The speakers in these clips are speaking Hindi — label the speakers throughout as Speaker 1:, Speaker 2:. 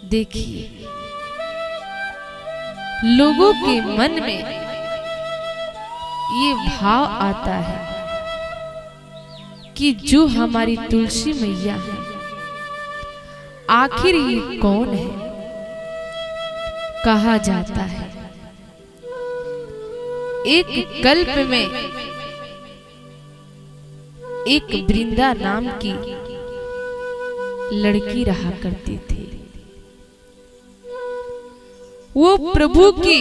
Speaker 1: देखिए, लोगों के मन में ये भाव आता है कि जो हमारी तुलसी मैया है आखिर ये कौन है। कहा जाता है एक कल्प में एक वृंदा नाम की लड़की रहा करती थी। वो प्रभु की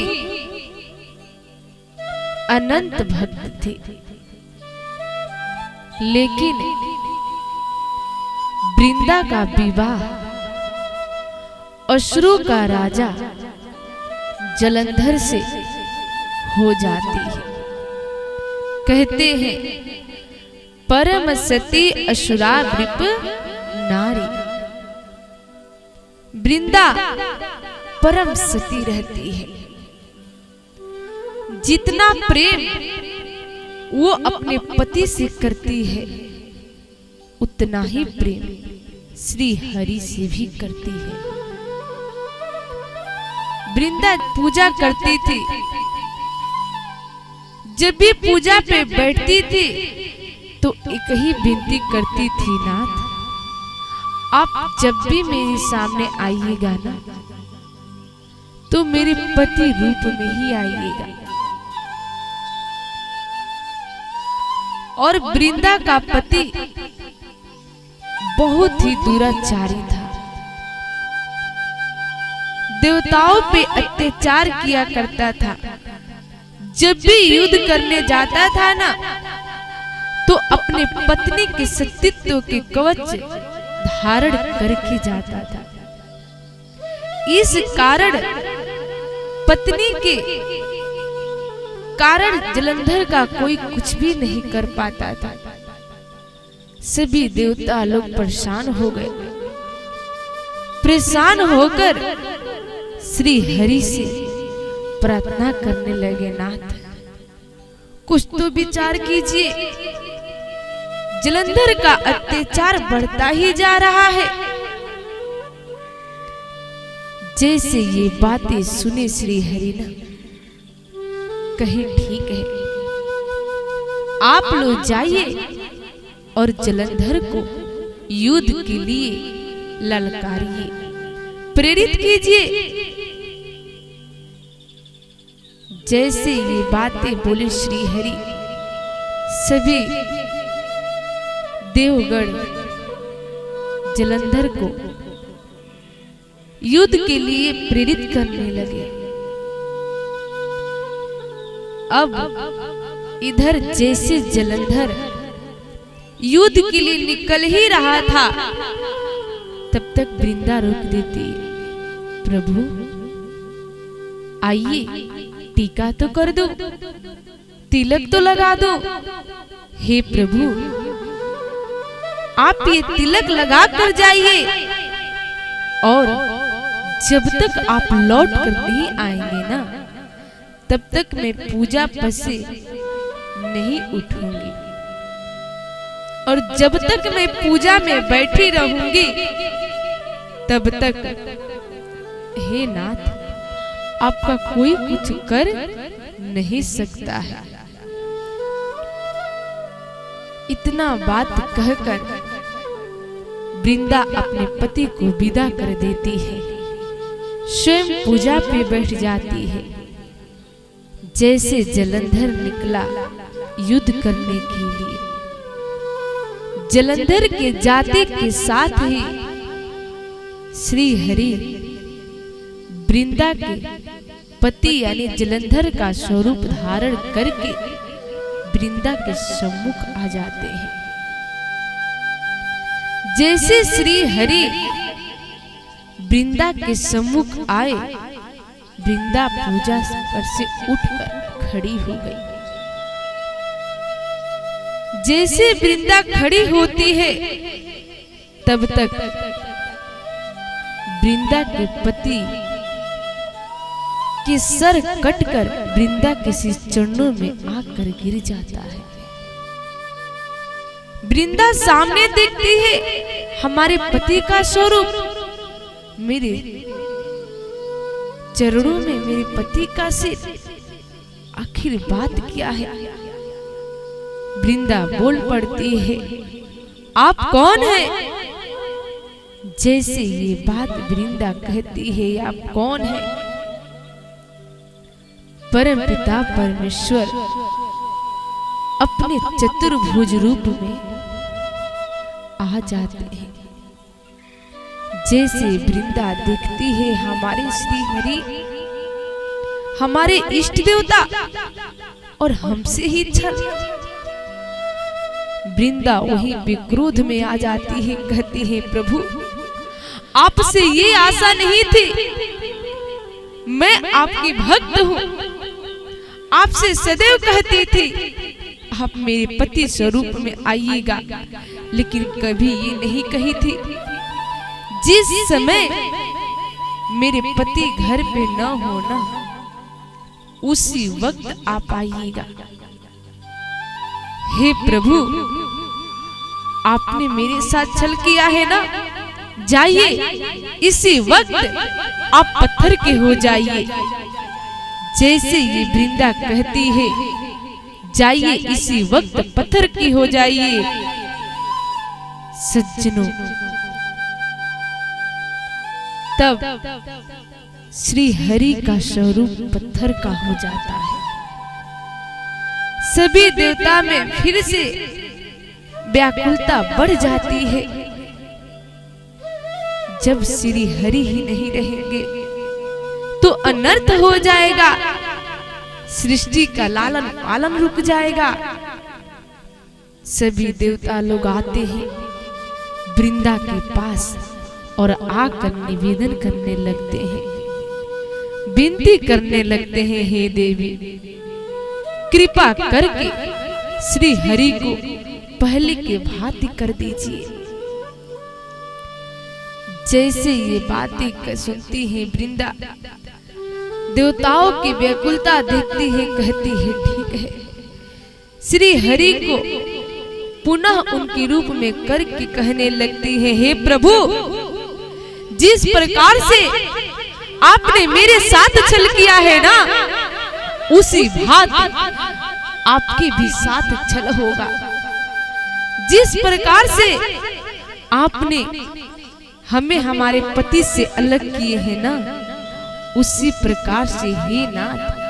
Speaker 1: अनंत भक्त थी, लेकिन वृंदा का विवाह असुरों का राजा जलंधर से हो जाती है। कहते हैं परम सती असुरा वृप नारी। वृंदा परम सती रहती है। जितना प्रेम वो अपने पति से करती है उतना ही प्रेम श्री हरि से भी करती है। वृंदा पूजा करती थी। जब भी पूजा पे बैठती थी तो एक ही विनती करती थी, नाथ आप जब भी मेरे सामने आइएगा ना तो मेरे पति रूप में ही आइएगा। और वृंदा का पति बहुत ही दुराचारी था। देवताओं पे अत्याचार किया करता था। जब भी युद्ध करने जाता था ना तो अपने पत्नी के सतीत्व के कवच धारण करके जाता था। इस कारण पत्नी के कारण जलंधर का कोई कुछ भी नहीं कर पाता था। सभी देवता लोग परेशान हो गए। परेशान होकर श्री हरि से प्रार्थना करने लगे, नाथ कुछ तो विचार कीजिए। जलंधर का अत्याचार बढ़ता ही जा रहा है। जैसे ये बातें सुने श्री हरि ने कहे, ठीक है आप लोग जाइए और जलंधर को युद्ध के लिए ललकारिए, प्रेरित कीजिए। जैसे ये बातें बोले श्री हरि, सभी देवगण जलंधर को युद्ध के लिए प्रेरित करने लगे। अब इधर जैसे जलंधर युद्ध के लिए निकल ही रहा था तब तक वृंदा रोक देती, प्रभु आइए टीका तो कर दो, तिलक तो लगा दो। हे प्रभु आप ये तिलक लगा कर जाइए और जब तक आप लौट कर नहीं आएंगे ना तब तक मैं पूजा पर से नहीं उठूंगी और जब तक मैं पूजा में बैठी रहूंगी तब तक हे नाथ आपका कोई कुछ कर नहीं सकता है। इतना बात कहकर वृंदा अपने पति को विदा कर देती है। स्वयं पूजा पे बैठ जाती है। जैसे जलंधर निकला युद्ध करने के लिए, जलंधर के जाते के साथ ही श्री हरि वृंदा के पति यानी जलंधर का स्वरूप धारण करके वृंदा के सम्मुख आ जाते हैं। जैसे श्री हरि वृंदा के सम्मुख आए, वृंदा पूजा पर से उठकर खड़ी हो गई। जैसे वृंदा खड़ी होती है तब तक वृंदा के पति के सर कटकर वृंदा के चरणों में आकर गिर जाता है। वृंदा सामने देखती है हमारे पति का स्वरूप मेरे चरणों में मेरे पति का सिर, आखिर बात क्या है? वृंदा बोल पड़ती है, आप कौन है? जैसे ये बात वृंदा कहती है, आप कौन है? परम पिता परमेश्वर अपने चतुर्भुज रूप में आ जाते हैं। जैसे वृंदा देखती है हमारे श्री हरि, हमारे इष्ट देवता और हमसे ही छल, वृंदा वही विक्रोध में आ जाती है, कहती है प्रभु आपसे ये आशा नहीं थी, मैं आपकी भक्त हूँ, आपसे सदैव कहती थी आप मेरे पति स्वरूप में आइएगा, लेकिन कभी ये नहीं कही थी जिस समय मेरे पति घर पे न होना उसी वक्त आप आइएगा। हे प्रभु आपने मेरे साथ छल किया है ना, जाइए इसी वक्त आप पत्थर के हो जाइए। जैसे ये वृंदा कहती है जाइए इसी वक्त पत्थर की हो जाइए, सज्जनों तब श्री हरि का स्वरूप पत्थर का हो जाता है। सभी देवता में फिर से व्याकुलता बढ़ जाती है। जब श्री हरि ही नहीं रहेंगे तो अनर्थ हो जाएगा, सृष्टि का लालन पालन रुक जाएगा। सभी देवता लोग आते हैं वृंदा के पास और आकर निवेदन करने लगते हैं, विनती करने लगते हैं, हे देवी कृपा करके श्री हरि को पहले के भांति कर दीजिए। जैसे ये बातें सुनती है वृंदा, देवताओं की व्याकुलता देखती है, कहती है ठीक है। श्री हरि को पुनः उनके रूप में करके कहने लगती है, हे प्रभु जिस प्रकार से आपने मेरे साथ छल किया है ना, उसी भांति आपके भी साथ छल होगा। जिस प्रकार से आपने हमें हमारे पति से अलग किए हैं ना, उसी प्रकार से हे नाथ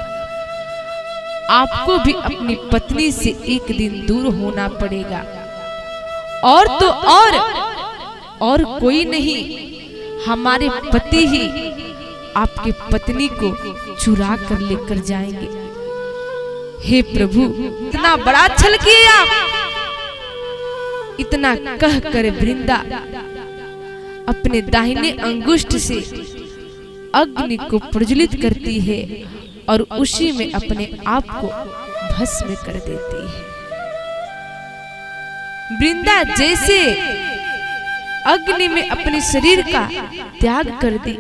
Speaker 1: आपको भी अपनी पत्नी से एक दिन दूर होना पड़ेगा। और तो और कोई नहीं, हमारे पति ही आपके पत्नी को चुरा कर लेकर जाएंगे। हे प्रभु इतना बड़ा छल किए आप। इतना कहकर वृंदा अपने दाहिने अंगुष्ठ से अग्नि को प्रज्वलित करती है और उसी में अपने आप को भस्म कर देती है। वृंदा जैसे अग्नि में अपने शरीर का त्याग कर दी,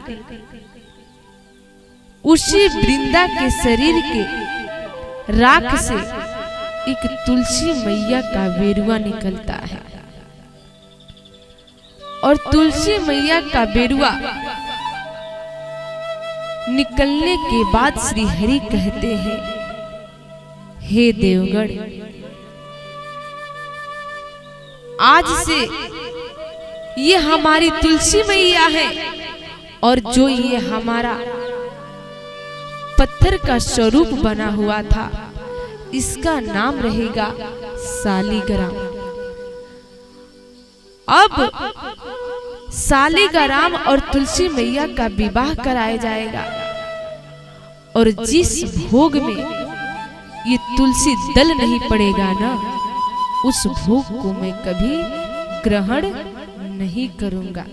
Speaker 1: उसी वृंदा के शरीर के राख से एक तुलसी मैया का बेरुआ निकलता है और तुलसी मैया का बेरुआ निकलने के बाद श्री हरि कहते हैं, हे देवगण आज से ये हमारी तुलसी मैया है और जो ये हमारा पत्थर का स्वरूप बना हुआ था इसका नाम रहेगा सालिग्राम। अब सालिग्राम और तुलसी मैया का विवाह कराया जाएगा और जिस भोग में ये तुलसी दल नहीं पड़ेगा ना, उस भोग को मैं कभी ग्रहण नहीं करूंगा।